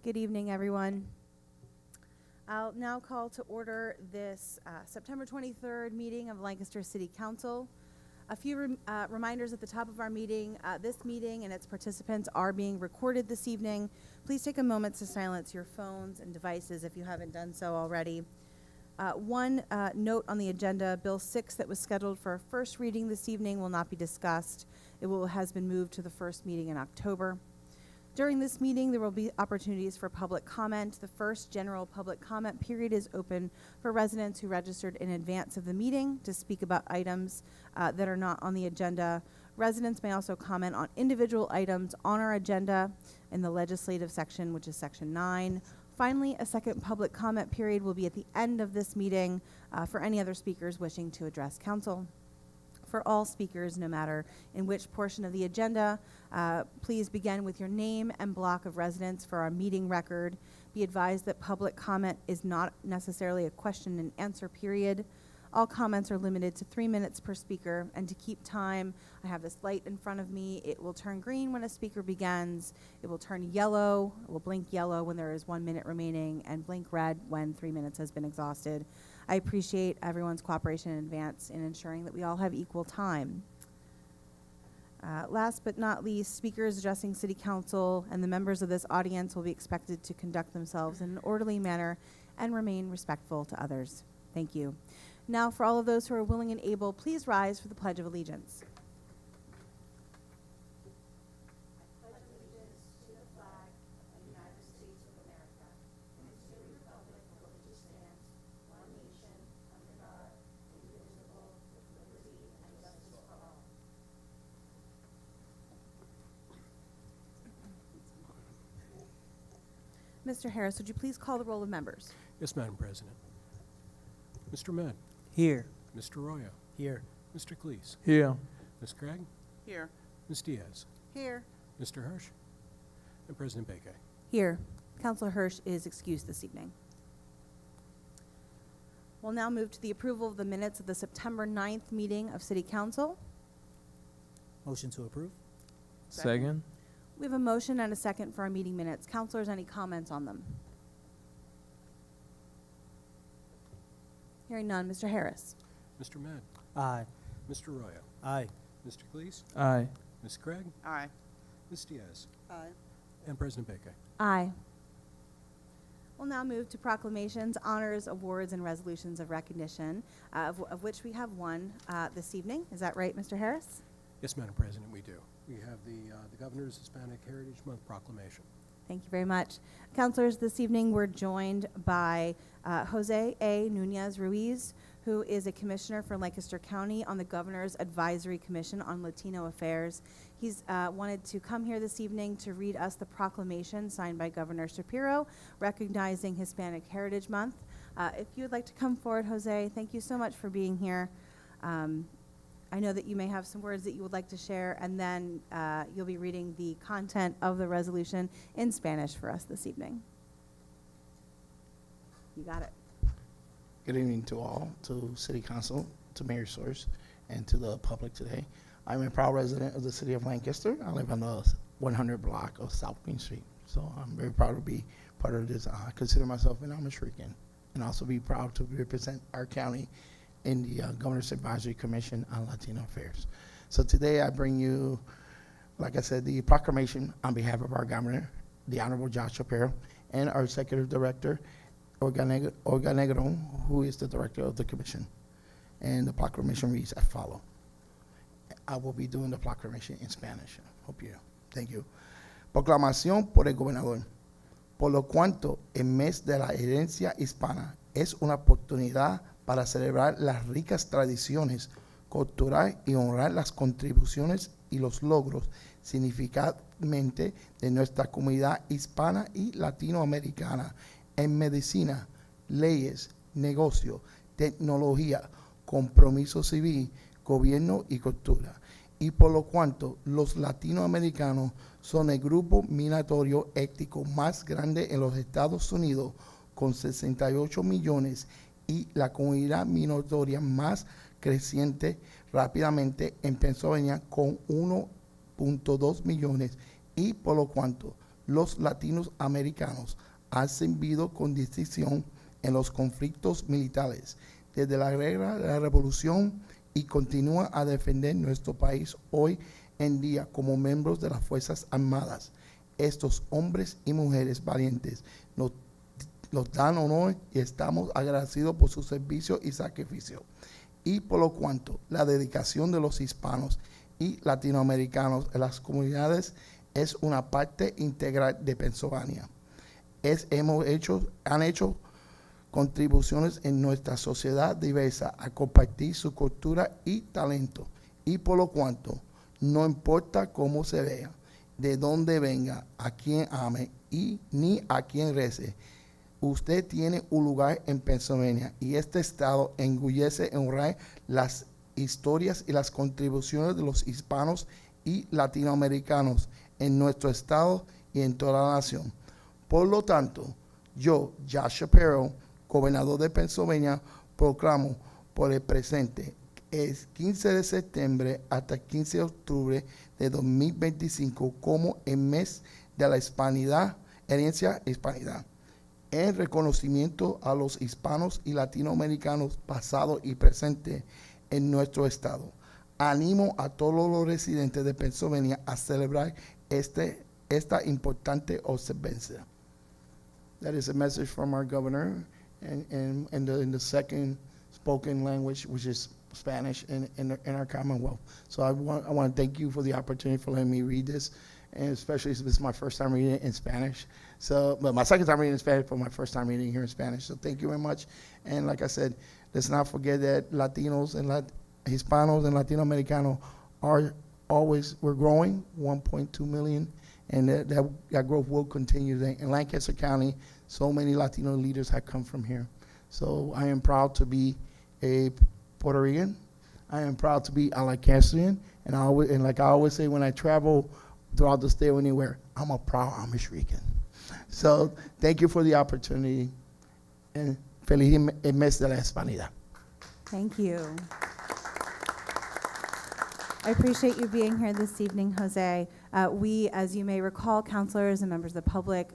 Good evening, everyone. I'll now call to order this September 23rd meeting of Lancaster City Council. A few reminders at the top of our meeting. This meeting and its participants are being recorded this evening. Please take a moment to silence your phones and devices if you haven't done so already. One note on the agenda, Bill 6 that was scheduled for a first reading this evening will not be discussed. It has been moved to the first meeting in October. During this meeting, there will be opportunities for public comment. The first general public comment period is open for residents who registered in advance of the meeting to speak about items that are not on the agenda. Residents may also comment on individual items on our agenda in the legislative section, which is section 9. Finally, a second public comment period will be at the end of this meeting for any other speakers wishing to address council. For all speakers, no matter in which portion of the agenda, please begin with your name and block of residence for our meeting record. Be advised that public comment is not necessarily a question and answer period. All comments are limited to 3 minutes per speaker, and to keep time, I have this light in front of me. It will turn green when a speaker begins. It will turn yellow, it will blink yellow when there is 1 minute remaining, and blink red when 3 minutes has been exhausted. I appreciate everyone's cooperation in advance in ensuring that we all have equal time. Last but not least, speakers addressing City Council and the members of this audience will be expected to conduct themselves in an orderly manner and remain respectful to others. Thank you. Now, for all of those who are willing and able, please rise for the Pledge of Allegiance. Mr. Harris, would you please call the roll of members? Yes, Madam President. Mr. Med, Here. Mr. Arroyo, Here. Mr. Cleese, Here. Ms. Craig, Here. Ms. Diaz, Here. Mr. Hirsch, and President Beke. Here. Councilor Hirsch is excused this evening. We'll now move to the approval of the minutes of the September 9th meeting of City Council. Motion to approve? Second. We have a motion and a second for our meeting minutes. Councilors, any comments on them? Hearing none. Mr. Harris. Mr. Med, Aye. Mr. Arroyo, Aye. Mr. Cleese, Aye. Ms. Craig, Aye. Ms. Diaz, Aye. and President Beke. Aye. We'll now move to proclamations, honors, awards, and resolutions of recognition, of which we have one this evening. Is that right, Mr. Harris? Yes, Madam President, we do. We have the Governor's Hispanic Heritage Month proclamation. Thank you very much. Councilors, this evening we're joined by Jose A. Nunez Ruiz, who is a commissioner for Lancaster County on the Governor's Advisory Commission on Latino Affairs. He's wanted to come here this evening to read us the proclamation signed by Governor Shapiro recognizing Hispanic Heritage Month. If you would like to come forward, Jose, thank you so much for being here. I know that you may have some words that you would like to share, and then you'll be reading the content of the resolution in Spanish for us this evening. You got it. Good evening to all, to City Council, to Mayor Source, and to the public today. I'm a proud resident of the city of Lancaster. I live on the 100 block of South Queen Street. So I'm very proud to be part of this. I consider myself an Amish Rican, and also be proud to represent our county in the Governor's Advisory Commission on Latino Affairs. So today I bring you, like I said, the proclamation on behalf of our Governor, the Honorable Josh Shapiro, and our Executive Director, Olga Negron, who is the Director of the Commission. And the proclamation reads as follows. I will be doing the proclamation in Spanish. Thank you. Proclamación por el Gobernador. Por lo cuanto el mes de la herencia hispana es una oportunidad para celebrar las ricas tradiciones culturales y honrar las contribuciones y los logros significativamente de nuestra comunidad hispana y latinoamericana en medicina, leyes, negocio, tecnología, compromiso civil, gobierno y cultura. Y por lo cuanto los latinoamericanos son el grupo migratorio étnico más grande en los Estados Unidos, con 68 millones, y la comunidad migratoria más creciente rápidamente en Pennsylvania, con 1.2 millones, y por lo cuanto los latinos americanos han servido con distinción en los conflictos militares desde la guerra de la Revolución y continúan a defender nuestro país hoy en día como miembros de las Fuerzas Armadas. Estos hombres y mujeres valientes nos dan honor y estamos agradecidos por su servicio y sacrificio. Y por lo cuanto la dedicación de los hispanos y latinoamericanos en las comunidades es una parte integral de Pennsylvania. Han hecho contribuciones en nuestra sociedad diversa a compartir su cultura y talento. Y por lo cuanto, no importa cómo se vea, de dónde venga, a quién ame y ni a quién rece, usted tiene un lugar en Pennsylvania y este estado enorgullece en honrar las historias y las contribuciones de los hispanos y latinoamericanos en nuestro estado y en toda la nación. Por lo tanto, yo, Josh Shapiro, gobernador de Pennsylvania, proclamo por el presente, el 15 de septiembre hasta el 15 de octubre de 2025 como el mes de la hispanidad, herencia hispanidad, en reconocimiento a los hispanos y latinoamericanos pasados y presentes en nuestro estado. Animo a todos los residentes de Pennsylvania a celebrar esta importante observancia. That is a message from our governor in the second spoken language, which is Spanish in our Commonwealth. So I want to thank you for the opportunity for letting me read this, and especially this is my first time reading it in Spanish. So, but my second time reading in Spanish, but my first time reading here in Spanish. So thank you very much. And like I said, let's not forget that Latinos and Hispanos and Latino Americanos we're growing, 1.2 million, and that growth will continue. In Lancaster County, so many Latino leaders have come from here. So I am proud to be a Puerto Rican. I am proud to be a Lancastrian, and like I always say when I travel throughout the state or anywhere, I'm a proud Amish Rican. So thank you for the opportunity, and feliz mes de la Hispanidad. Thank you. I appreciate you being here this evening, Jose. We, as you may recall, counselors and members of the public,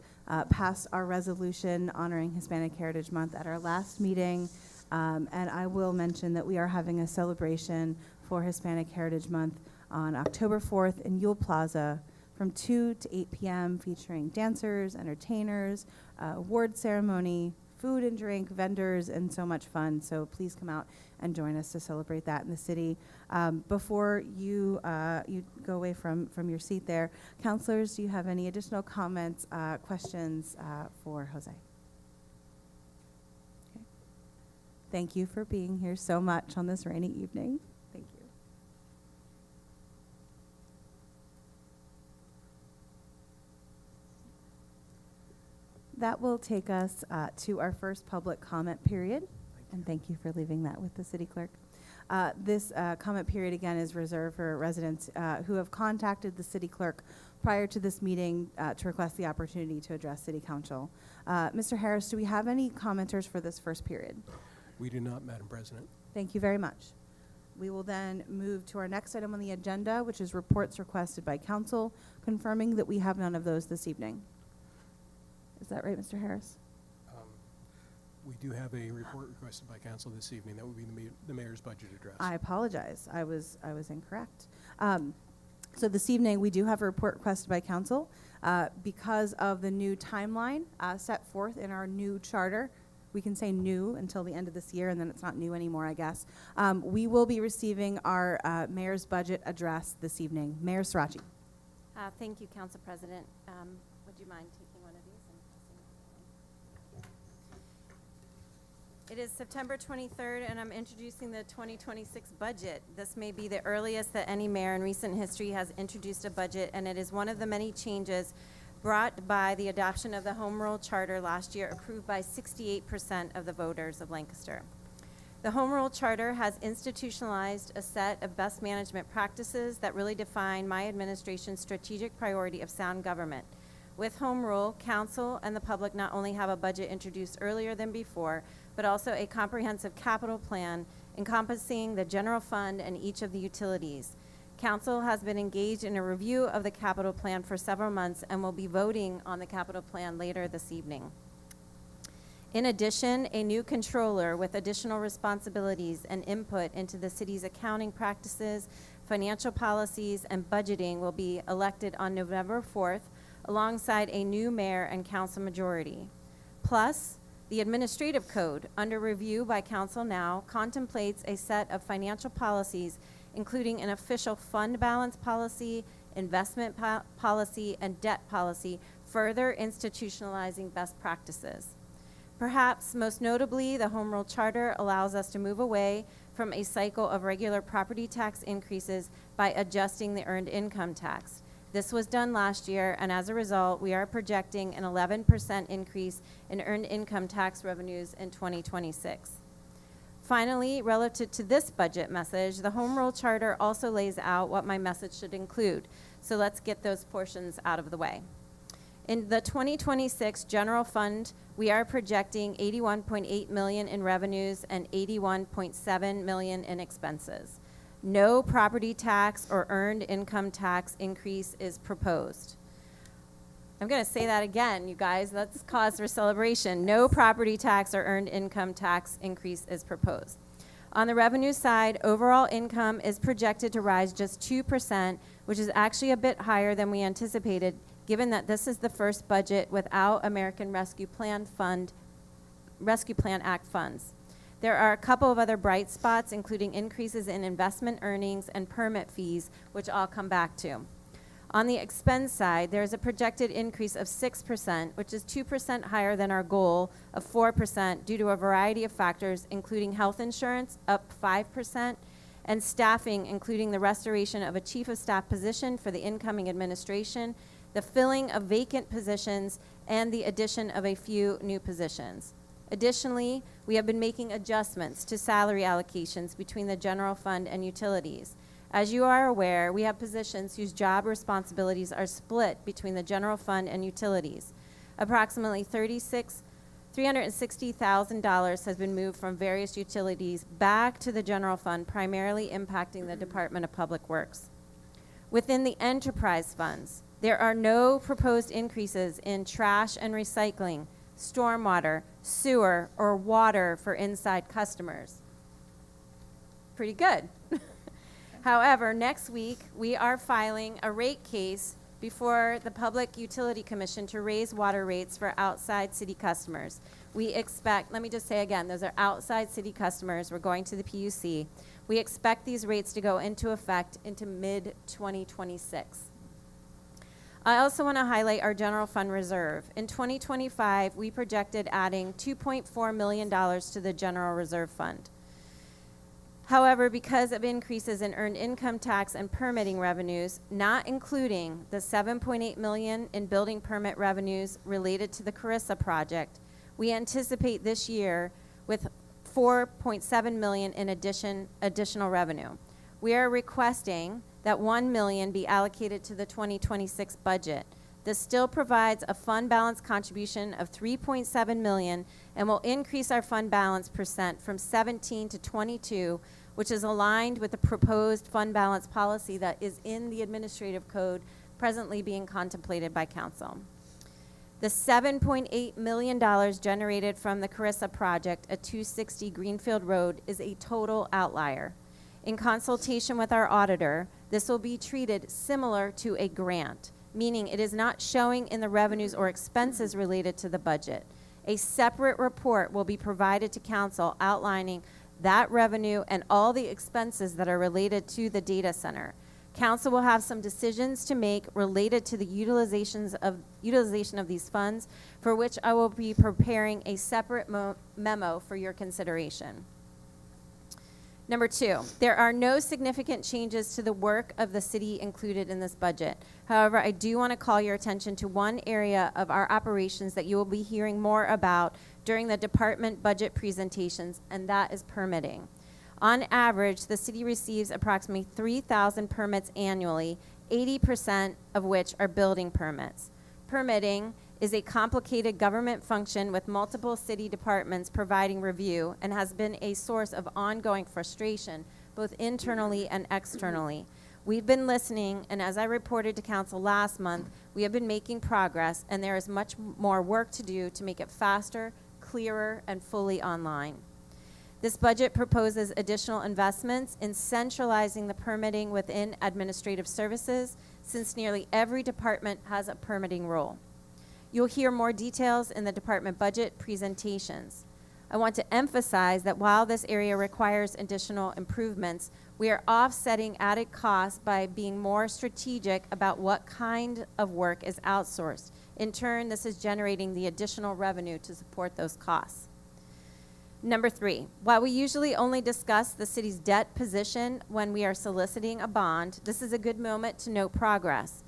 passed our resolution honoring Hispanic Heritage Month at our last meeting. And I will mention that we are having a celebration for Hispanic Heritage Month on October 4th in Yule Plaza from 2 to 8 p.m. featuring dancers, entertainers, award ceremony, food and drink, vendors, and so much fun. So please come out and join us to celebrate that in the city. Before you go away from your seat there, counselors, do you have any additional comments, questions for Jose? Okay. Thank you for being here so much on this rainy evening. Thank you. That will take us to our first public comment period, and thank you for leaving that with the city clerk. This comment period, again, is reserved for residents who have contacted the city clerk prior to this meeting to request the opportunity to address city council. Mr. Harris, do we have any commenters for this first period? We do not, Madam President. Thank you very much. We will then move to our next item on the agenda, which is reports requested by council, confirming that we have none of those this evening. Is that right, Mr. Harris? We do have a report requested by council this evening. That would be the mayor's budget address. I apologize. I was incorrect. So this evening, we do have a report requested by council because of the new timeline set forth in our new charter. We can say new until the end of this year, and then it's not new anymore, I guess. We will be receiving our mayor's budget address this evening. Mayor Sirachi. Thank you, Council President. Would you mind taking one of these and passing it? It is September 23rd, and I'm introducing the 2026 budget. This may be the earliest that any mayor in recent history has introduced a budget, and it is one of the many changes brought by the adoption of the Home Rule Charter last year, approved by 68% of the voters of Lancaster. The Home Rule Charter has institutionalized a set of best management practices that really define my administration's strategic priority of sound government. With Home Rule, council and the public not only have a budget introduced earlier than before, but also a comprehensive capital plan encompassing the general fund and each of the utilities. Council has been engaged in a review of the capital plan for several months and will be voting on the capital plan later this evening. In addition, a new controller with additional responsibilities and input into the city's accounting practices, financial policies, and budgeting will be elected on November 4th, alongside a new mayor and council majority. Plus, the administrative code, under review by council now, contemplates a set of financial policies, including an official fund balance policy, investment policy, and debt policy, further institutionalizing best practices. Perhaps most notably, the Home Rule Charter allows us to move away from a cycle of regular property tax increases by adjusting the earned income tax. This was done last year, and as a result, we are projecting an 11% increase in earned income tax revenues in 2026. Finally, relative to this budget message, the Home Rule Charter also lays out what my message should include. So let's get those portions out of the way. In the 2026 general fund, we are projecting $81.8 million in revenues and $81.7 million in expenses. No property tax or earned income tax increase is proposed. I'm going to say that again, you guys. That's cause for celebration. No property tax or earned income tax increase is proposed. On the revenue side, overall income is projected to rise just 2%, which is actually a bit higher than we anticipated, given that this is the first budget without American Rescue Plan Act funds. There are a couple of other bright spots, including increases in investment earnings and permit fees, which I'll come back to. On the expense side, there's a projected increase of 6%, which is 2% higher than our goal of 4% due to a variety of factors, including health insurance, up 5%, and staffing, including the restoration of a chief of staff position for the incoming administration, the filling of vacant positions, and the addition of a few new positions. Additionally, we have been making adjustments to salary allocations between the general fund and utilities. As you are aware, we have positions whose job responsibilities are split between the general fund and utilities. Approximately $360,000 has been moved from various utilities back to the general fund, primarily impacting the Department of Public Works. Within the enterprise funds, there are no proposed increases in trash and recycling, stormwater, sewer, or water for inside customers. Pretty good. However, next week, we are filing a rate case before the Public Utility Commission to raise water rates for outside city customers. We expect, let me just say again, those are outside city customers. We're going to the PUC. We expect these rates to go into effect into mid-2026. I also want to highlight our general fund reserve. In 2025, we projected adding $2.4 million to the general reserve fund. However, because of increases in earned income tax and permitting revenues, not including the $7.8 million in building permit revenues related to the Carissa project, we anticipate this year with $4.7 million in additional revenue. We are requesting that $1 million be allocated to the 2026 budget. This still provides a fund balance contribution of $3.7 million and will increase our fund balance percent from 17 to 22, which is aligned with the proposed fund balance policy that is in the administrative code presently being contemplated by council. The $7.8 million generated from the Carissa project at 260 Greenfield Road is a total outlier. In consultation with our auditor, this will be treated similar to a grant, meaning it is not showing in the revenues or expenses related to the budget. A separate report will be provided to council outlining that revenue and all the expenses that are related to the data center. Council will have some decisions to make related to the utilization of these funds, for which I will be preparing a separate memo for your consideration. Number 2, there are no significant changes to the work of the city included in this budget. However, I do want to call your attention to one area of our operations that you will be hearing more about during the department budget presentations, and that is permitting. On average, the city receives approximately 3,000 permits annually, 80% of which are building permits. Permitting is a complicated government function with multiple city departments providing review and has been a source of ongoing frustration, both internally and externally. We've been listening, and as I reported to council last month, we have been making progress, and there is much more work to do to make it faster, clearer, and fully online. This budget proposes additional investments in centralizing the permitting within administrative services, since nearly every department has a permitting role. You'll hear more details in the department budget presentations. I want to emphasize that while this area requires additional improvements, we are offsetting added costs by being more strategic about what kind of work is outsourced. In turn, this is generating the additional revenue to support those costs. Number 3, while we usually only discuss the city's debt position when we are soliciting a bond, this is a good moment to note progress.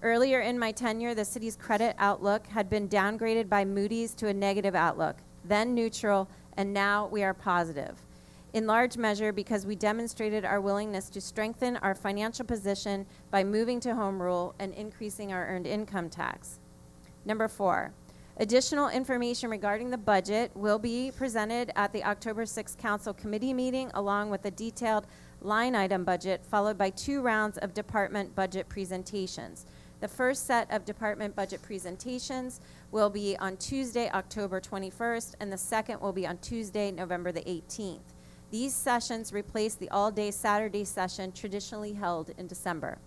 Earlier in my tenure, the city's credit outlook had been downgraded by Moody's to a negative outlook, then neutral, and now we are positive. In large measure because we demonstrated our willingness to strengthen our financial position by moving to home rule and increasing our earned income tax. Number 4, additional information regarding the budget will be presented at the October 6th Council Committee meeting, along with a detailed line item budget, followed by 2 rounds of department budget presentations. The first set of department budget presentations will be on Tuesday, October 21st, and the second will be on Tuesday, November the 18th. These sessions replace the all-day Saturday session traditionally held in December.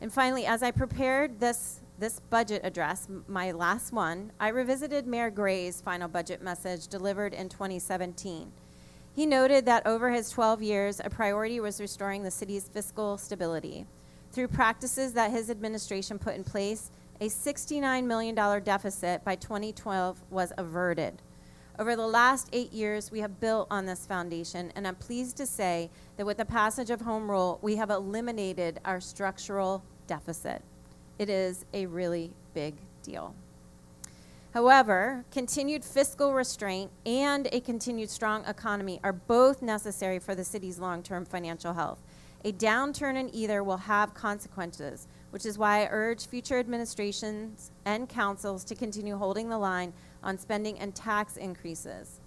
And finally, as I prepared this budget address, my last one, I revisited Mayor Gray's final budget message delivered in 2017. He noted that over his 12 years, a priority was restoring the city's fiscal stability. Through practices that his administration put in place, a $69 million deficit by 2012 was averted. Over the last 8 years, we have built on this foundation, and I'm pleased to say that with the passage of Home Rule, we have eliminated our structural deficit. It is a really big deal. However, continued fiscal restraint and a continued strong economy are both necessary for the city's long-term financial health. A downturn in either will have consequences, which is why I urge future administrations and councils to continue holding the line on spending and tax increases.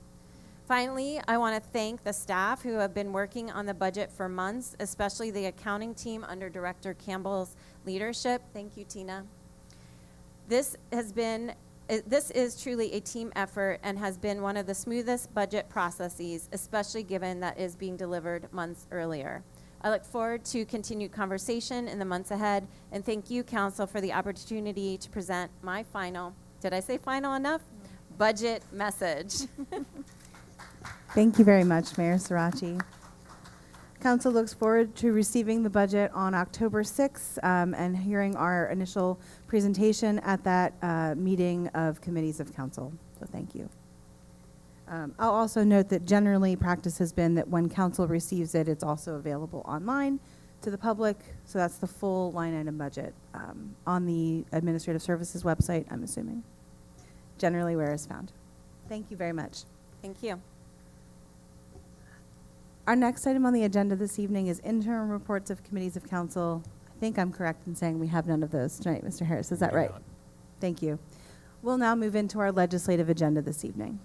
Finally, I want to thank the staff who have been working on the budget for months, especially the accounting team under Director Campbell's leadership. Thank you, Tina. This is truly a team effort and has been one of the smoothest budget processes, especially given that is being delivered months earlier. I look forward to continued conversation in the months ahead, and thank you, Council, for the opportunity to present my final, did I say final enough? Budget message. Thank you very much, Mayor Sirachi. Council looks forward to receiving the budget on October 6th and hearing our initial presentation at that meeting of committees of council. So thank you. I'll also note that generally practice has been that when council receives it, it's also available online to the public. So that's the full line item budget on the Administrative Services website, I'm assuming. Generally where it's found. Thank you very much. Thank you. Our next item on the agenda this evening is interim reports of committees of council. I think I'm correct in saying we have none of those tonight, Mr. Harris. Is that right? Thank you. We'll now move into our legislative agenda this evening.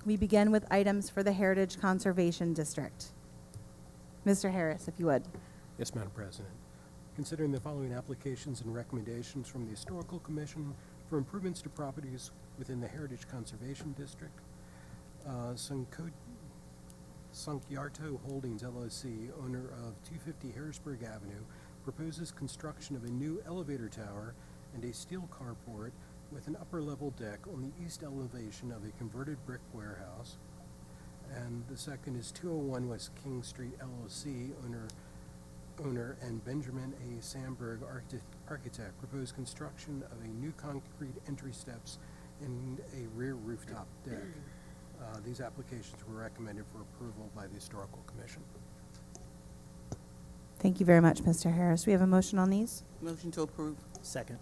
We begin with items for the Heritage Conservation District. Mr. Harris, if you would. Yes, Madam President. Considering the following applications and recommendations from the Historical Commission for improvements to properties within the Heritage Conservation District, Sankyarto Holdings LLC, owner of 250 Harrisburg Avenue, proposes construction of a new elevator tower and a steel carport with an upper-level deck on the east elevation of a converted brick warehouse. And the second is 201 West King Street LLC, owner and Benjamin A. Sandberg, architect, proposed construction of a new concrete entry steps and a rear rooftop deck. These applications were recommended for approval by the Historical Commission. Thank you very much, Mr. Harris. We have a motion on these? Motion to approve. Second.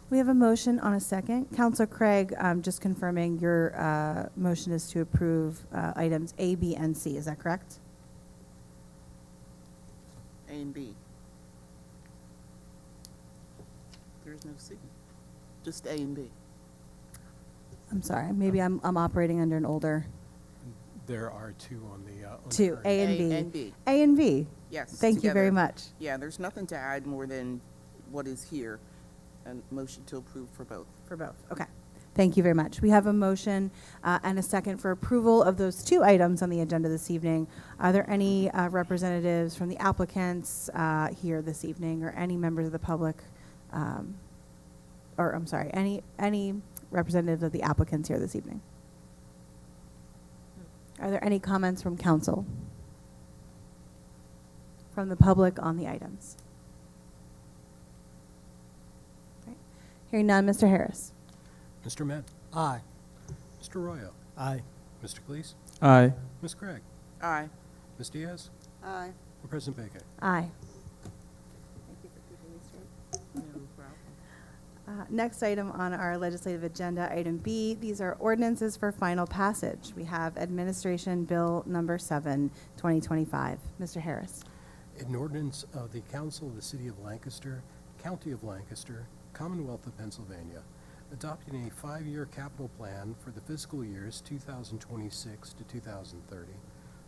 We have a motion on a second. Councilor Craig, just confirming your motion is to approve items A, B, and C. Is that correct? A and B. There's no C. Just A and B. I'm sorry. Maybe I'm operating under an older There are two on the. two, A and B. A and B. A and B. Yes. Thank you very together. much. Yeah, there's nothing to add more than what is here. And motion to approve for both. For both, okay. Thank you very much. We have a motion and a second for approval of those two items on the agenda this evening. Are there any representatives from the applicants here this evening, or any members of the public, or I'm sorry, any representatives of the applicants here this evening? Are there any comments from council? From the public on the items? Okay. Hearing none, Mr. Harris. Mr. Med, Aye. Mr. Royo, Aye. Mr. Cleese, Aye. Ms. Craig, Aye. Ms. Diaz, Aye. and President Baker. Aye. No problem. Next item on our legislative agenda, item B, these are ordinances for final passage. We have Administration Bill Number 7, 2025. Mr. Harris. An ordinance of the Council of the City of Lancaster, County of Lancaster, Commonwealth of Pennsylvania, adopting a 5-year capital plan for the fiscal years 2026 to 2030,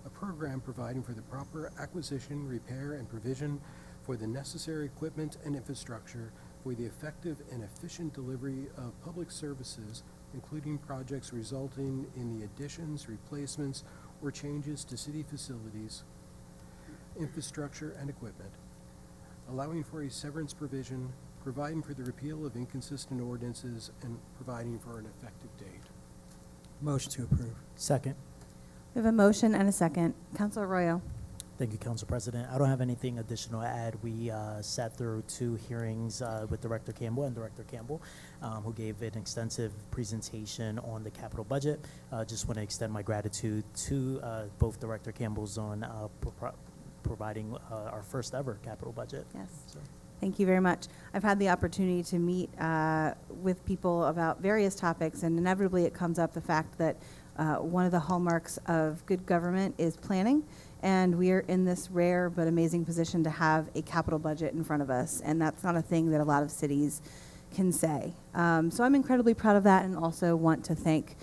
a program providing for the proper acquisition, repair, and provision for the necessary equipment and infrastructure for the effective and efficient delivery of public services, including projects resulting in the additions, replacements, or changes to city facilities, infrastructure, and equipment, allowing for a severance provision, providing for the repeal of inconsistent ordinances, and providing for an effective date. Motion to approve. Second. We have a motion and a second. Councilor Arroyo. Thank you, Council President. I don't have anything additional to add. We sat through 2 hearings with Director Campbell and Director Campbell, who gave an extensive presentation on the capital budget. Just want to extend my gratitude to both Director Campbell's on providing our first ever capital budget. Yes. So. Thank you very much. I've had the opportunity to meet with people about various topics, and inevitably it comes up the fact that one of the hallmarks of good government is planning, and we are in this rare but amazing position to have a capital budget in front of us, and that's not a thing that a lot of cities can say. So I'm incredibly proud of that, and also want to thank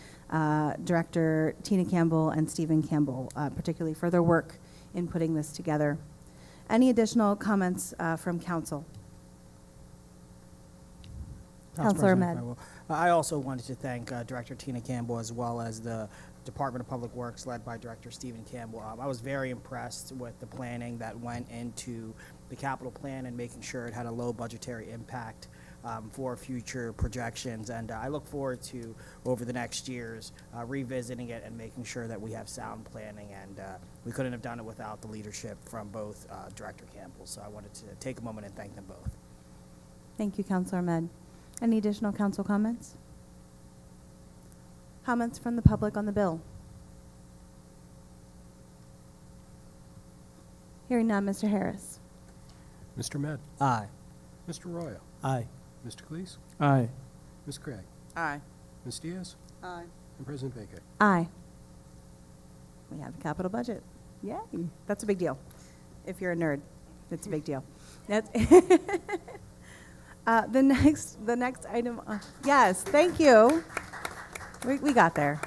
Director Tina Campbell and Stephen Campbell, particularly for their work in putting this together. Any additional comments from council? Councilor President, Ahmed. if I will. I also wanted to thank Director Tina Campbell, as well as the Department of Public Works led by Director Stephen Campbell. I was very impressed with the planning that went into the capital plan and making sure it had a low budgetary impact for future projections. And I look forward to, over the next years, revisiting it and making sure that we have sound planning. And we couldn't have done it without the leadership from both Director Campbell. So I wanted to take a moment and thank them both. Thank you, Councilor Ahmed. Any additional council comments? Comments from the public on the bill? Hearing none, Mr. Harris. Mr. Med, Aye. Mr. Royo, Aye. Mr. Cleese, Aye. Ms. Craig, Aye. Ms. Diaz, Aye. and President Baker. Aye. We have a capital budget. Yay. That's a big deal. If you're a nerd, it's a big deal. That's the next item. Yes, thank you. We got there.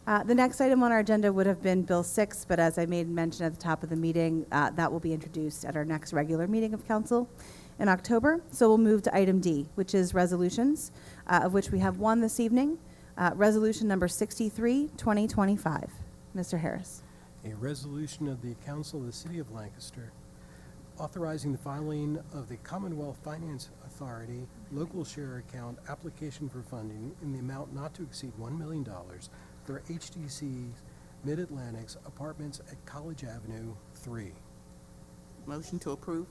The next item on our agenda would have been Bill 6, but as I made mention at the top of the meeting, that will be introduced at our next regular meeting of council in October. So we'll move to item D, which is resolutions, of which we have one this evening. Resolution number 63, 2025. Mr. Harris. A resolution of the Council of the City of Lancaster authorizing the filing of the Commonwealth Finance Authority local share account application for funding in the amount not to exceed $1 million for HDC's Mid-Atlantic's Apartments at College Avenue 3. Motion to approve?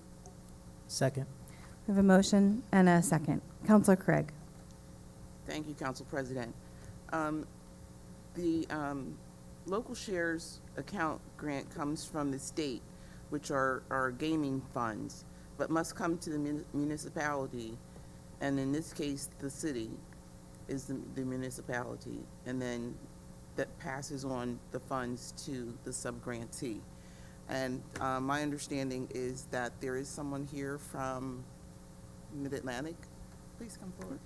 Second. We have a motion and a second. Councilor Craig. Thank you, Council President. The local shares account grant comes from the state, which are gaming funds, but must come to the municipality, and in this case, the city is the municipality, and then that passes on the funds to the sub-grantee. And my understanding is that there is someone here from Mid-Atlantic. Please come forward.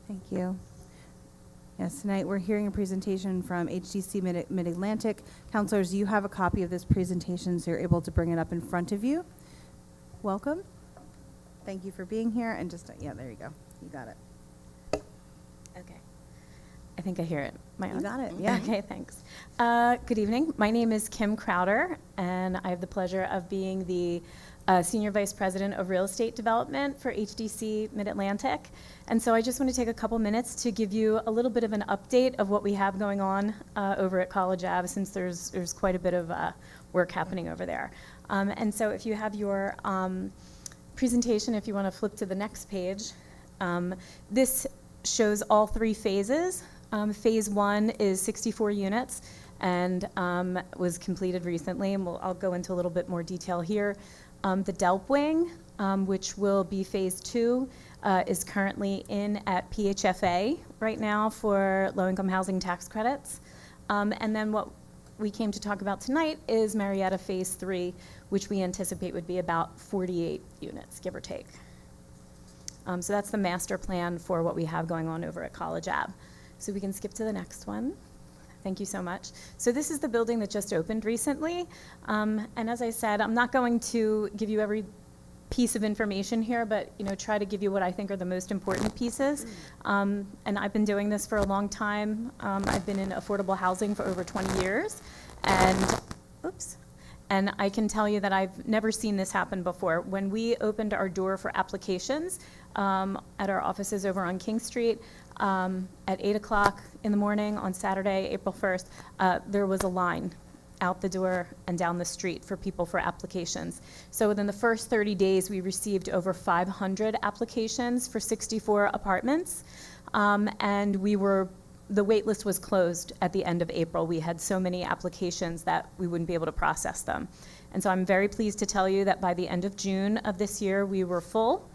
Thank you. Yes, tonight we're hearing a presentation from HDC Mid-Atlantic. Counselors, you have a copy of this presentation, so you're able to bring it up in front of you. Welcome. Thank you for being here, and just, yeah, there you go. You got it. Okay. I think I hear it. Am I You on? got it, yeah. Okay, thanks. Good evening. My name is Kim Crowder, and I have the pleasure of being the Senior Vice President of Real Estate Development for HDC Mid-Atlantic. And so I just want to take a couple minutes to give you a little bit of an update of what we have going on over at College Ave, since there's quite a bit of work happening over there. And so if you have your presentation, if you want to flip to the next page, this shows all 3 phases. Phase 1 is 64 units and was completed recently, and I'll go into a little bit more detail here. The Delp Wing, which will be phase 2, is currently in at PHFA right now for low-income housing tax credits. And then what we came to talk about tonight is Marietta phase 3, which we anticipate would be about 48 units, give or take. So that's the master plan for what we have going on over at College Ave. So we can skip to the next one. Thank you so much. So this is the building that just opened recently. And as I said, I'm not going to give you every piece of information here, but try to give you what I think are the most important pieces. And I've been doing this for a long time. I've been in affordable housing for over 20 years. And I can tell you that I've never seen this happen before. When we opened our door for applications at our offices over on King Street, at 8 o'clock in the morning on Saturday, April 1st, there was a line out the door and down the street for people for applications. So within the first 30 days, we received over 500 applications for 64 apartments. And the wait list was closed at the end of April. We had so many applications that we wouldn't be able to process them. And so I'm very pleased to tell you that by the end of June of this year, we were full.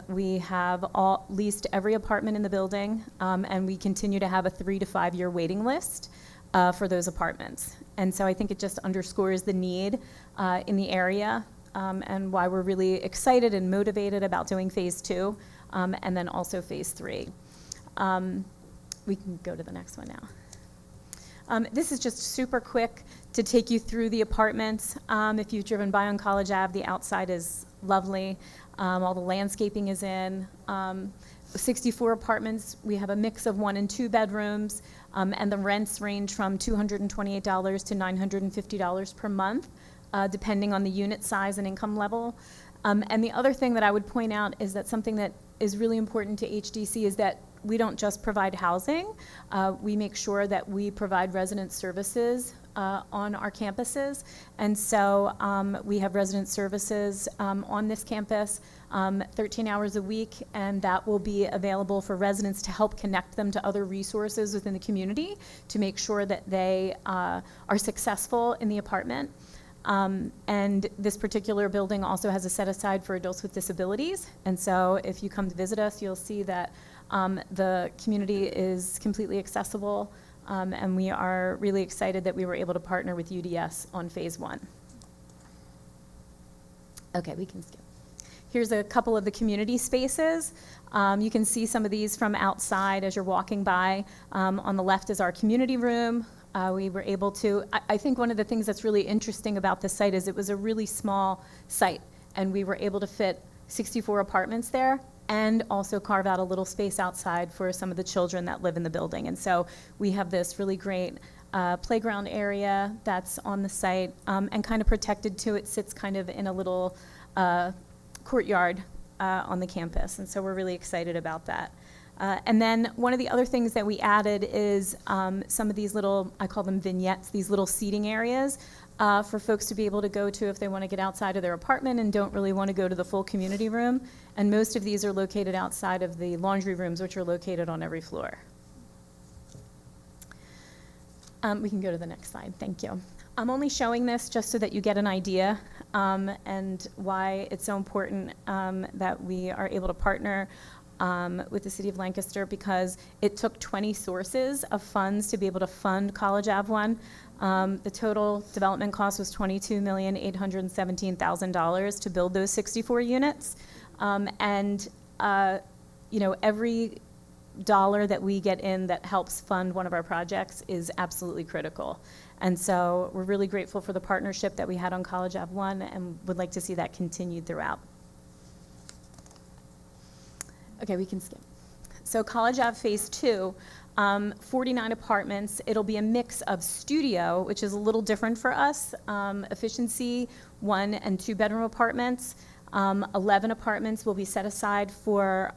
We have leased every apartment in the building, and we continue to have a 3 to 5 year waiting list for those apartments. And so I think it just underscores the need in the area and why we're really excited and motivated about doing phase 2 and then also phase 3. We can go to the next one now. This is just super quick to take you through the apartments. If you've driven by on College Ave, the outside is lovely. All the landscaping is in. 64 apartments. We have a mix of 1 and 2 bedrooms, and the rents range from $228 to $950 per month, depending on the unit size and income level. And the other thing that I would point out is that something that is really important to HDC is that we don't just provide housing. We make sure that we provide resident services on our campuses. And so we have resident services on this campus 13 hours a week, and that will be available for residents to help connect them to other resources within the community to make sure that they are successful in the apartment. And this particular building also has a set aside for adults with disabilities. And so if you come to visit us, you'll see that the community is completely accessible. And we are really excited that we were able to partner with UDS on phase 1. Okay, we can skip. Here's a couple of the community spaces. You can see some of these from outside as you're walking by. On the left is our community room. We were able to, I think one of the things that's really interesting about this site is it was a really small site, and we were able to fit 64 apartments there and also carve out a little space outside for some of the children that live in the building. And so we have this really great playground area that's on the site, and kind of protected too. It sits kind of in a little courtyard on the campus, and so we're really excited about that. And then one of the other things that we added is some of these little, I call them vignettes, these little seating areas for folks to be able to go to if they want to get outside of their apartment and don't really want to go to the full community room. And most of these are located outside of the laundry rooms, which are located on every floor. We can go to the next slide. Thank you. I'm only showing this just so that you get an idea and why it's so important that we are able to partner with the City of Lancaster, because it took 20 sources of funds to be able to fund College Ave 1. The total development cost was $22,817,000 to build those 64 units. You know, every dollar that we get in that helps fund one of our projects is absolutely critical. And so we're really grateful for the partnership that we had on College Ave 1 and would like to see that continued throughout. Okay, we can skip. So College Ave Phase 2, 49 apartments. It'll be a mix of studio, which is a little different for us, efficiency, 1 and 2 bedroom apartments. 11 apartments will be set aside for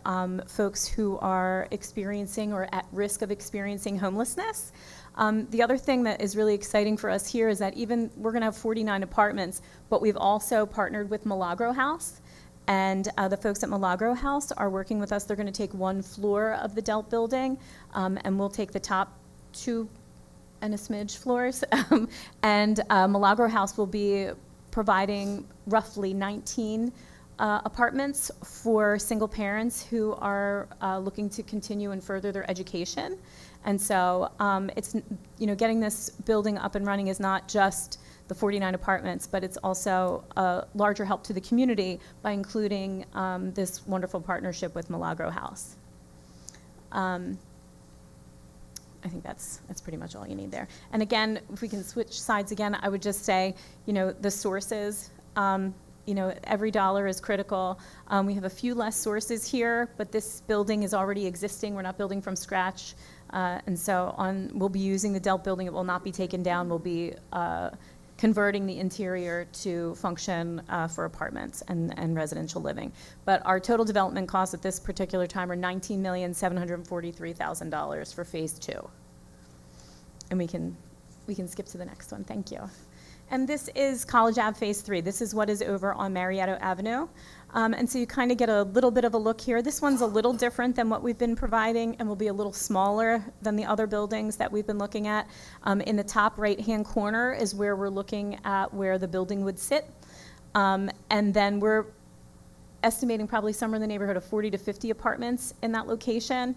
folks who are experiencing or at risk of experiencing homelessness. The other thing that is really exciting for us here is that even we're going to have 49 apartments, but we've also partnered with Milagro House. And the folks at Milagro House are working with us. They're going to take 1 floor of the Delt building, and we'll take the top 2 and a smidge floors. And Milagro House will be providing roughly 19 apartments for single parents who are looking to continue and further their education. And so it's, getting this building up and running is not just the 49 apartments, but it's also a larger help to the community by including this wonderful partnership with Milagro House. I think that's pretty much all you need there. And again, if we can switch sides again, I would just say, the sources, every dollar is critical. We have a few less sources here, but this building is already existing. We're not building from scratch. And so we'll be using the Delt building. It will not be taken down. We'll be converting the interior to function for apartments and residential living. But our total development costs at this particular time are $19,743,000 for Phase 2. And we can skip to the next one. Thank you. And this is College Ave Phase 3. This is what is over on Marietta Avenue. And so you kind of get a little bit of a look here. This one's a little different than what we've been providing and will be a little smaller than the other buildings that we've been looking at. In the top right-hand corner is where we're looking at where the building would sit. And then we're estimating probably somewhere in the neighborhood of 40 to 50 apartments in that location.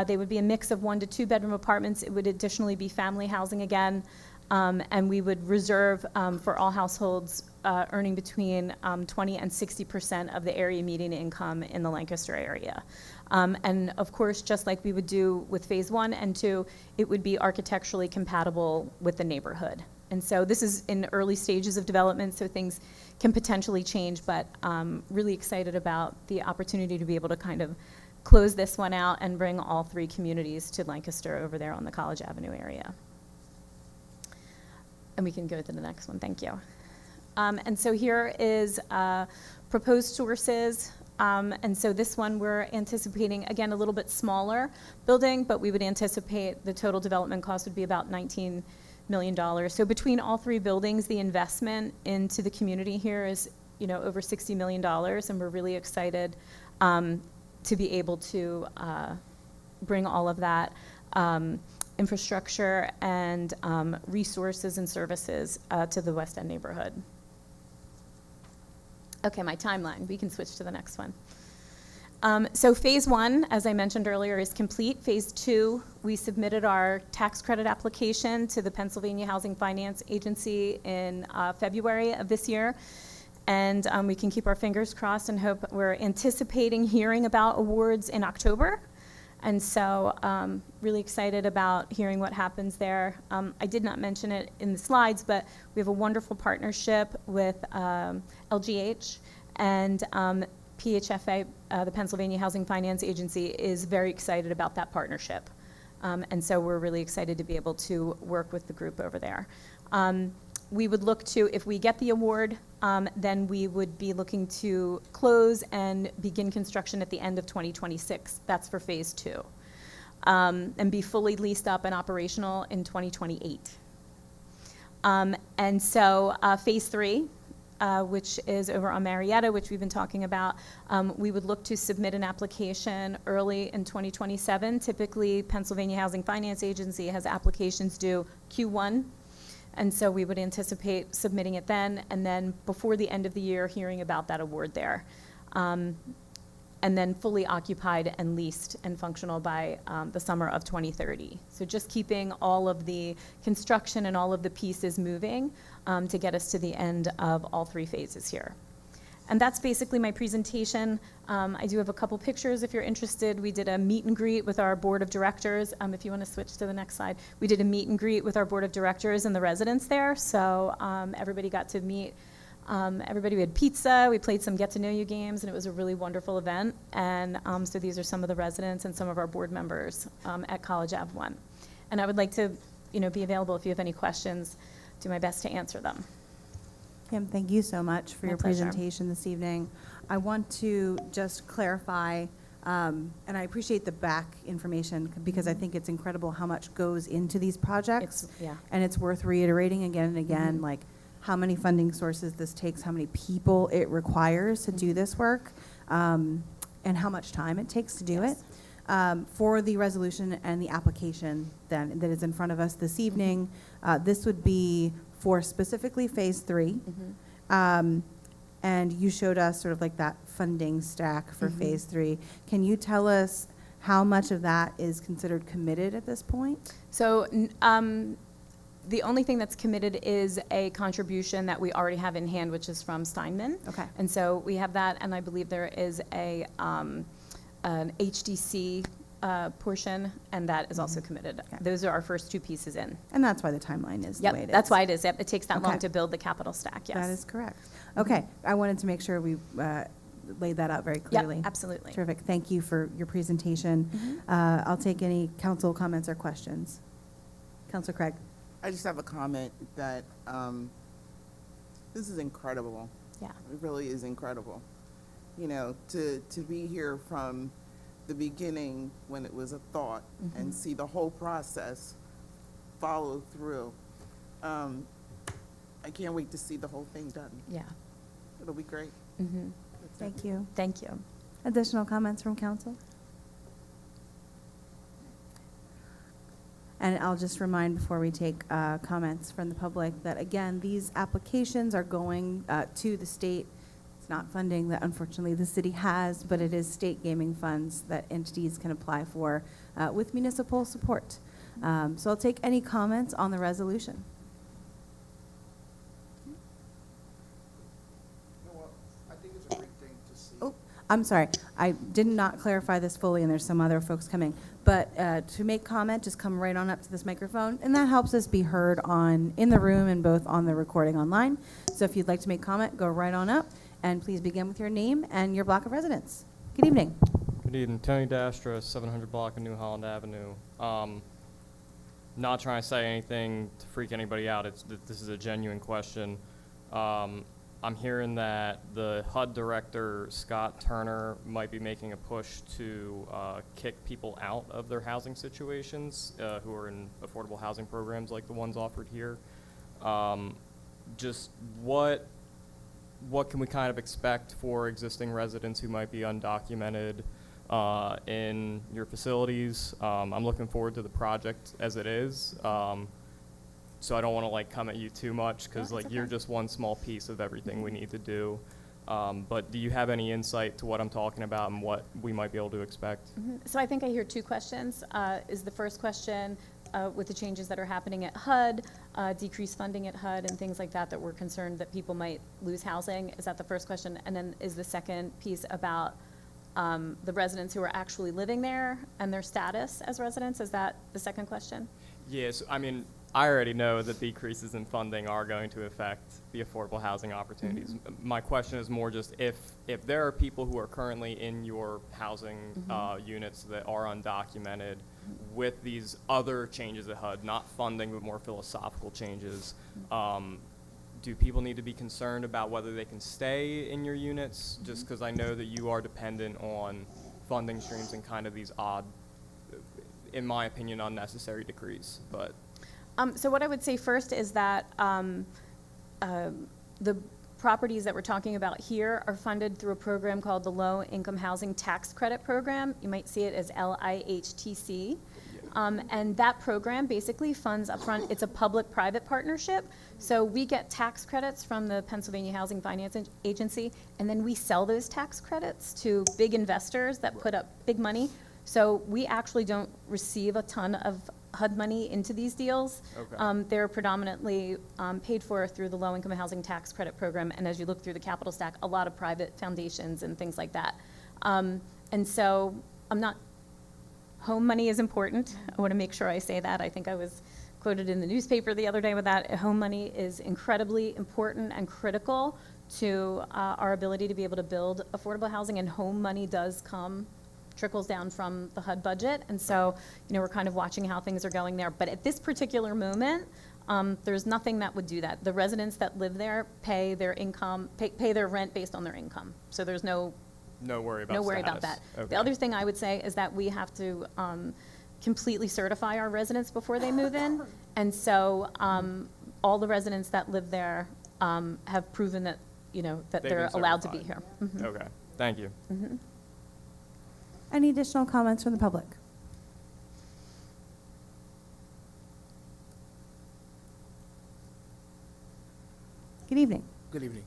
They would be a mix of 1 to 2 bedroom apartments. It would additionally be family housing again. And we would reserve for all households earning between 20 and 60% of the area median income in the Lancaster area. And of course, just like we would do with Phase 1 and 2, it would be architecturally compatible with the neighborhood. And so this is in early stages of development, so things can potentially change, but really excited about the opportunity to be able to kind of close this one out and bring all 3 communities to Lancaster over there on the College Avenue area. And we can go to the next one, thank you. And so here is proposed sources. And so this one we're anticipating, again, a little bit smaller building, but we would anticipate the total development cost would be about $19 million. So between all 3 buildings, the investment into the community here is, over $60 million, and we're really excited to be able to bring all of that infrastructure and resources and services to the West End neighborhood. Okay, my timeline. We can switch to the next one. So Phase 1, as I mentioned earlier, is complete. Phase 2, we submitted our tax credit application to the Pennsylvania Housing Finance Agency in February of this year. And we can keep our fingers crossed and hope. We're anticipating hearing about awards in October. And so really excited about hearing what happens there. I did not mention it in the slides, but we have a wonderful partnership with LGH, and PHFA, the Pennsylvania Housing Finance Agency, is very excited about that partnership. And so we're really excited to be able to work with the group over there. We would look to, if we get the award, then we would be looking to close and begin construction at the end of 2026. That's for Phase 2. And be fully leased up and operational in 2028. And so Phase 3, which is over on Marietta, which we've been talking about, we would look to submit an application early in 2027. Typically, Pennsylvania Housing Finance Agency has applications due Q1. And so we would anticipate submitting it then, and then before the end of the year, hearing about that award there. And then fully occupied and leased and functional by the summer of 2030. So just keeping all of the construction and all of the pieces moving to get us to the end of all 3 phases here. And that's basically my presentation. I do have a couple pictures if you're interested. We did a meet and greet with our board of directors. If you want to switch to the next slide. We did a meet and greet with our board of directors and the residents there. So everybody got to meet everybody. We had pizza, we played some get-to-know-you games, and it was a really wonderful event. And so these are some of the residents and some of our board members at College Ave 1. And I would like to, be available if you have any questions, do my best to answer them. Kim, thank you so much for My your pleasure. presentation this evening. I want to just clarify, and I appreciate the back information because I think it's incredible how much goes into these projects. Yeah. And it's worth reiterating again and again, like how many funding sources this takes, how many people it requires to do this work, and how much time it takes to do it. For the resolution and the application then that is in front of us this evening, this would be for specifically Phase 3. And you showed us sort of like that funding stack for Phase 3. Can you tell us how much of that is considered committed at this point? So the only thing that's committed is a contribution that we already have in hand, which is from Steinman. Okay. And so we have that, and I believe there is an HDC portion, and that is also committed. Okay. Those are our first two pieces in. And that's why the timeline is the way it Yep, is. that's why it is. Yep, it takes that long Okay. to build the capital stack, yes. That is correct. Okay, I wanted to make sure we laid that out very clearly. Yep, absolutely. Terrific. Thank you for your presentation. I'll take any council comments or questions. Councilor Craig. I just have a comment that this is incredible. Yeah. It really is incredible. To be here from the beginning when it was a thought and see the whole process follow through. I can't wait to see the whole thing done. Yeah. It'll be great. Thank you. Thank you. Additional comments from council? And I'll just remind before we take comments from the public that, again, these applications are going to the state. It's not funding that unfortunately the city has, but it is state gaming funds that entities can apply for with municipal support. So I'll take any comments on the resolution. I think it's a great thing to see. Oh, I'm sorry. I did not clarify this fully, and there's some other folks coming. But to make comment, just come right on up to this microphone, and that helps us be heard in the room and both on the recording online. So if you'd like to make comment, go right on up, and please begin with your name and your block of residence. Good evening. Good evening, Tony Dastra, 700 block of New Holland Avenue. Not trying to say anything to freak anybody out. This is a genuine question. I'm hearing that the HUD director, Scott Turner, might be making a push to kick people out of their housing situations who are in affordable housing programs like the ones offered here. Just what can we kind of expect for existing residents who might be undocumented in your facilities? I'm looking forward to the project as it is. So I don't want to come at you too much because No, it's you're okay. just one small piece of everything we need to do. But do you have any insight to what I'm talking about and what we might be able to expect? So I think I hear two questions. Is the first question with the changes that are happening at HUD, decreased funding at HUD and things like that, that we're concerned that people might lose housing? Is that the first question? And then is the second piece about the residents who are actually living there and their status as residents? Is that the second question? Yes, I mean, I already know that decreases in funding are going to affect the affordable housing opportunities. My question is more just if there are people who are currently in your housing units that are undocumented with these other changes at HUD, not funding but more philosophical changes, do people need to be concerned about whether they can stay in your units? Just because I know that you are dependent on funding streams and kind of these odd, in my opinion, unnecessary decrees, but. So what I would say first is that the properties that we're talking about here are funded through a program called the Low Income Housing Tax Credit Program. You might see it as LIHTC. And that program basically funds upfront. It's a public-private partnership. So we get tax credits from the Pennsylvania Housing Finance Agency, and then we sell those tax credits to big investors that put up big money. So we actually don't receive a ton of HUD money into these deals. Okay. They're predominantly paid for through the Low-Income Housing Tax Credit Program, and as you look through the capital stack, a lot of private foundations and things like that. And so home money is important. I want to make sure I say that. I think I was quoted in the newspaper the other day with that. Home money is incredibly important and critical to our ability to be able to build affordable housing, and home money trickles down from the HUD budget. And so, we're kind of watching how things are going there. But at this particular moment, there's nothing that would do that. The residents that live there pay their income, pay their rent based on their income. So there's no worry about that. Okay. The other thing I would say is that we have to completely certify our residents before they move in. And so all the residents that live there have proven that, that They've they're been allowed to be here. certified. Mhm. Okay, thank you. Any additional comments from the public? Good evening. Good evening.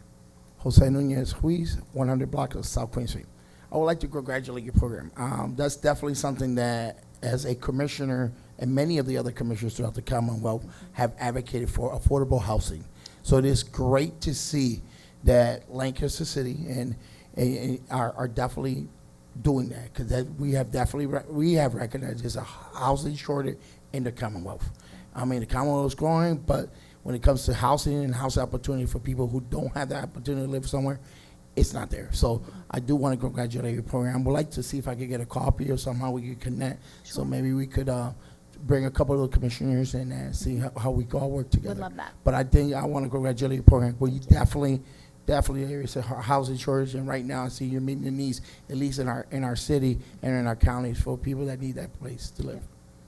Jose Nunez Ruiz, 100 block of South Queen Street. I would like to congratulate your program. That's definitely something that, as a commissioner and many of the other commissioners throughout the Commonwealth, have advocated for affordable housing. So it is great to see that Lancaster City and are definitely doing that, because we have recognized there's a housing shortage in the Commonwealth. I mean, the Commonwealth is growing, but when it comes to housing and housing opportunity for people who don't have the opportunity to live somewhere, it's not there. So I do want to congratulate your program. Would like to see if I could get a copy or somehow we could connect. So maybe we could bring a couple of the commissioners and see how we could all work together. Would love that. But I think I want to congratulate your program. Well, you definitely there is a housing shortage, and right now I see you're meeting the needs, at least in our city and in our counties, for people that need that place to live.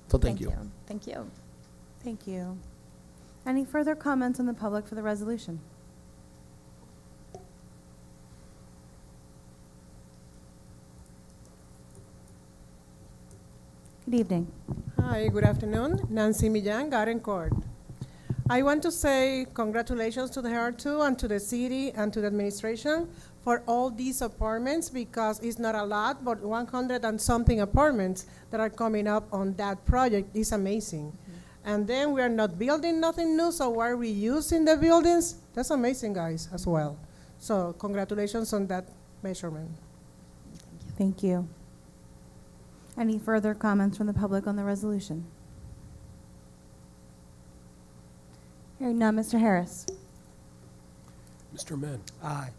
So thank you. Thank you. Thank you. Any further comments on the public for the resolution? Good evening. Hi, good afternoon. Nancy Millan, Garden Court. I want to say congratulations to the Herald 2 and to the city and to the administration for all these apartments, because it's not a lot, but 100 and something apartments that are coming up on that project is amazing. And then we are not building nothing new, so why are we using the buildings? That's amazing, guys, as well. So congratulations on that measurement. Thank you. Any further comments from the public on the resolution? Hearing none, Mr. Harris. Mr. Men. Aye.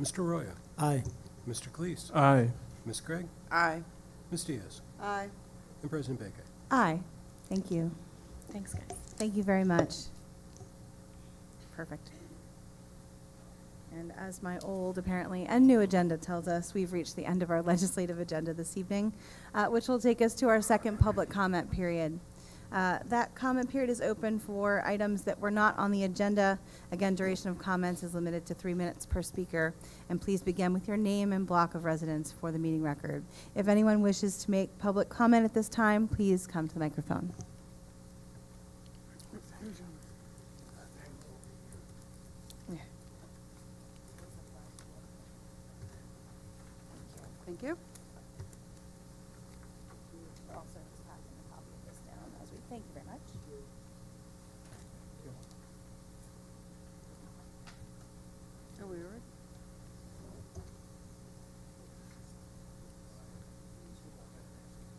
Mr. Roya. Aye. Mr. Cleese. Aye. Ms. Craig. Aye. Ms. Diaz. Aye. And President Bacon. Aye. Thank you. Thanks, guys. Thank you very much. Perfect. And as my old, apparently, and new agenda tells us, we've reached the end of our legislative agenda this evening, which will take us to our second public comment period. That comment period is open for items that were not on the agenda. Again, duration of comments is limited to 3 minutes per speaker. And please begin with your name and block of residence for the meeting record. If anyone wishes to make public comment at this time, please come to the microphone. Thank you. Also, just passing a copy of this down as we thank you very much. Are we ready?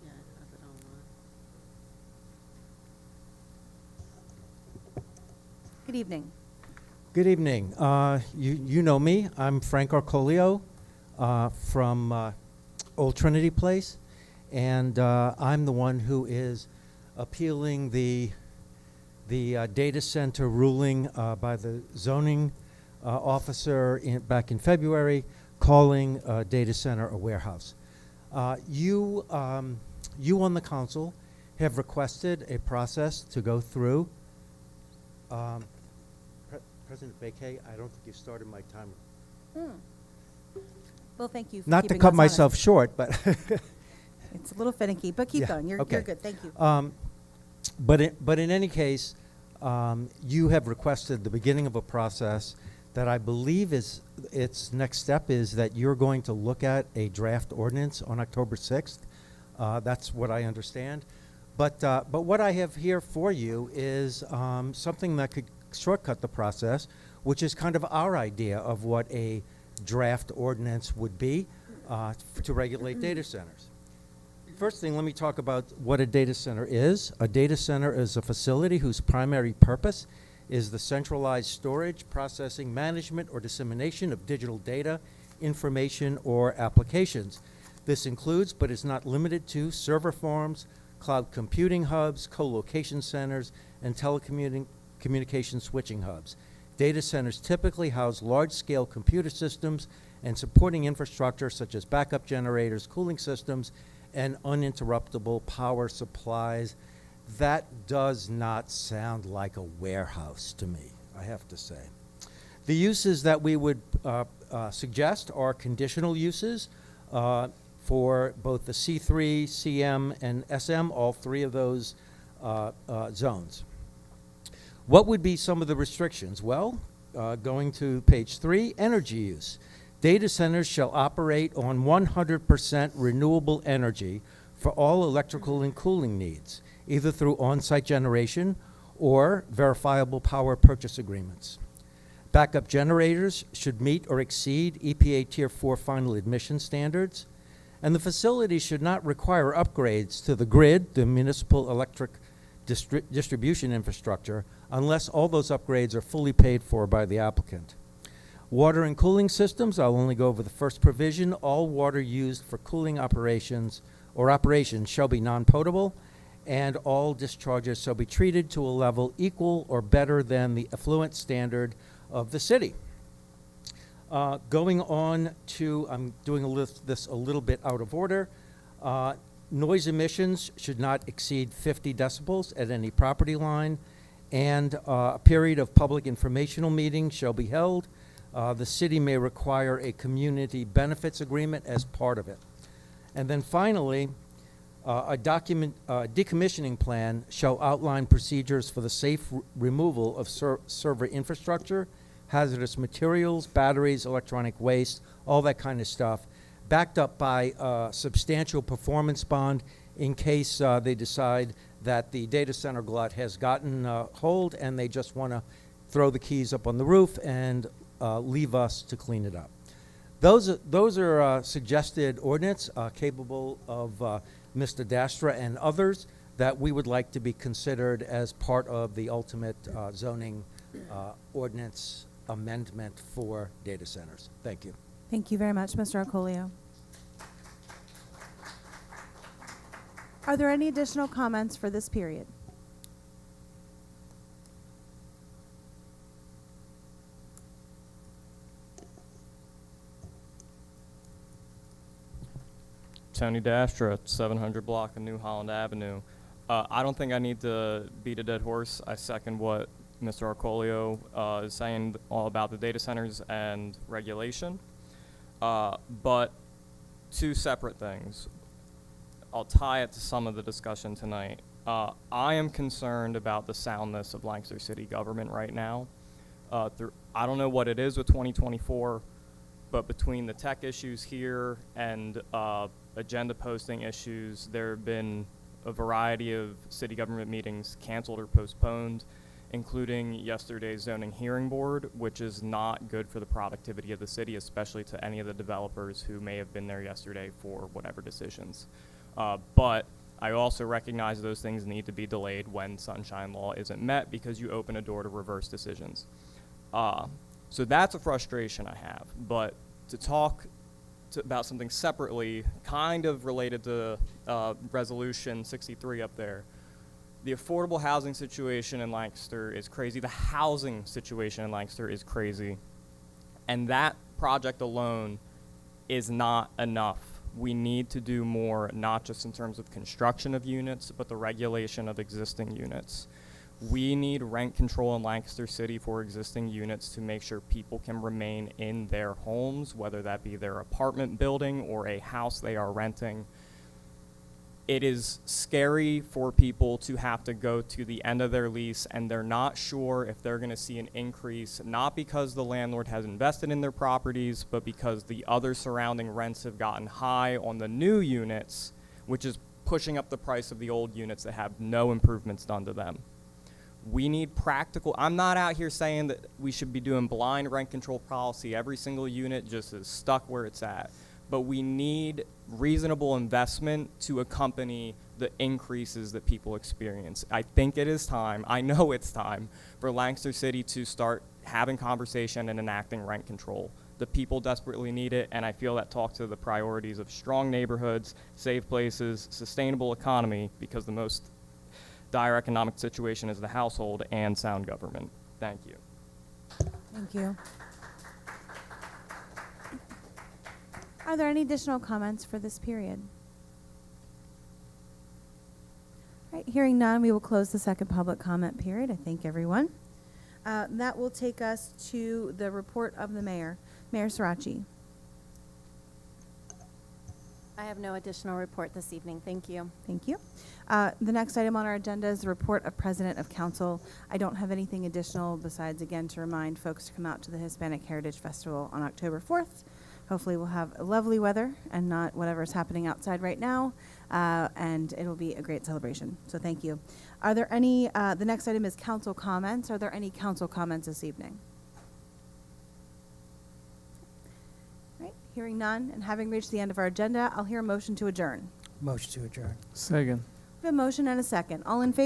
Yeah, I have it online. Good evening. Good evening. You know me. I'm Frank Arcolio from Old Trinity Place, and I'm the one who is appealing the data center ruling by the zoning officer back in February, calling a data center a warehouse. You on the council have requested a process to go through. President Bakay, I don't think you started my timer. Well, thank you for Not to keeping cut us honest. myself short, but It's a little finicky, but keep Yeah, going. You're okay. good. Thank you. but in any case, you have requested the beginning of a process that I believe its next step is that you're going to look at a draft ordinance on October 6th. That's what I understand. But what I have here for you is something that could shortcut the process, which is kind of our idea of what a draft ordinance would be to regulate data centers. First thing, let me talk about what a data center is. A data center is a facility whose primary purpose is the centralized storage, processing, management, or dissemination of digital data, information, or applications. This includes, but is not limited to, server farms, cloud computing hubs, co-location centers, and telecommunication switching hubs. Data centers typically house large-scale computer systems and supporting infrastructure such as backup generators, cooling systems, and uninterruptible power supplies. That does not sound like a warehouse to me, I have to say. The uses that we would suggest are conditional uses for both the C3, CM, and SM, all three of those zones. What would be some of the restrictions? Well, going to page 3, energy use. Data centers shall operate on 100% renewable energy for all electrical and cooling needs, either through on-site generation or verifiable power purchase agreements. Backup generators should meet or exceed EPA Tier 4 final admission standards, and the facility should not require upgrades to the grid, the municipal electric distribution infrastructure, unless all those upgrades are fully paid for by the applicant. Water and cooling systems, I'll only go over the first provision. All water used for cooling operations shall be non-potable, and all discharges shall be treated to a level equal or better than the effluent standard of the city. Going on to, I'm doing this a little bit out of order. Noise emissions should not exceed 50 decibels at any property line, and a period of public informational meetings shall be held. The city may require a community benefits agreement as part of it. And then finally, a decommissioning plan shall outline procedures for the safe removal of server infrastructure, hazardous materials, batteries, electronic waste, all that kind of stuff, backed up by a substantial performance bond in case they decide that the data center glut has gotten hold and they just want to throw the keys up on the roof and leave us to clean it up. Those are suggested ordinance capable of Mr. Dastra and others that we would like to be considered as part of the ultimate zoning ordinance amendment for data centers. Thank you. Thank you very much, Mr. Arcolio. Are there any additional comments for this period? Tony Dastra, 700 block of New Holland Avenue. I don't think I need to beat a dead horse. I second what Mr. Arcolio is saying all about the data centers and regulation. But two separate things. I'll tie it to some of the discussion tonight. I am concerned about the soundness of Lancaster City government right now. I don't know what it is with 2024, but between the tech issues here and agenda posting issues, there have been a variety of city government meetings canceled or postponed, including yesterday's zoning hearing board, which is not good for the productivity of the city, especially to any of the developers who may have been there yesterday for whatever decisions. But I also recognize those things need to be delayed when sunshine law isn't met because you open a door to reverse decisions. So that's a frustration I have. But to talk about something separately, kind of related to Resolution 63 up there, the affordable housing situation in Lancaster is crazy. The housing situation in Lancaster is crazy. And that project alone is not enough. We need to do more, not just in terms of construction of units, but the regulation of existing units. We need rent control in Lancaster City for existing units to make sure people can remain in their homes, whether that be their apartment building or a house they are renting. It is scary for people to have to go to the end of their lease and they're not sure if they're going to see an increase, not because the landlord has invested in their properties, but because the other surrounding rents have gotten high on the new units, which is pushing up the price of the old units that have no improvements done to them. We need practical, I'm not out here saying that we should be doing blind rent control policy. Every single unit just is stuck where it's at. But we need reasonable investment to accompany the increases that people experience. I think it is time, I know it's time, for Lancaster City to start having conversation and enacting rent control. The people desperately need it, and I feel that talks to the priorities of strong neighborhoods, safe places, sustainable economy, because the most dire economic situation is the household, and sound government. Thank you. Thank you. Are there any additional comments for this period? All right, hearing none, we will close the second public comment period. I thank everyone. That will take us to the report of the mayor. Mayor Sirachi. I have no additional report this evening. Thank you. Thank you. The next item on our agenda is the report of President of Council. I don't have anything additional besides, again, to remind folks to come out to the Hispanic Heritage Festival on October 4th. Hopefully we'll have lovely weather and not whatever's happening outside right now, and it'll be a great celebration. So thank you. Are there any, the next item is council comments. Are there any council comments this evening? All right, hearing none and having reached the end of our agenda, I'll hear a motion to adjourn. Motion to adjourn. Second. We have a motion and a second. All in favor?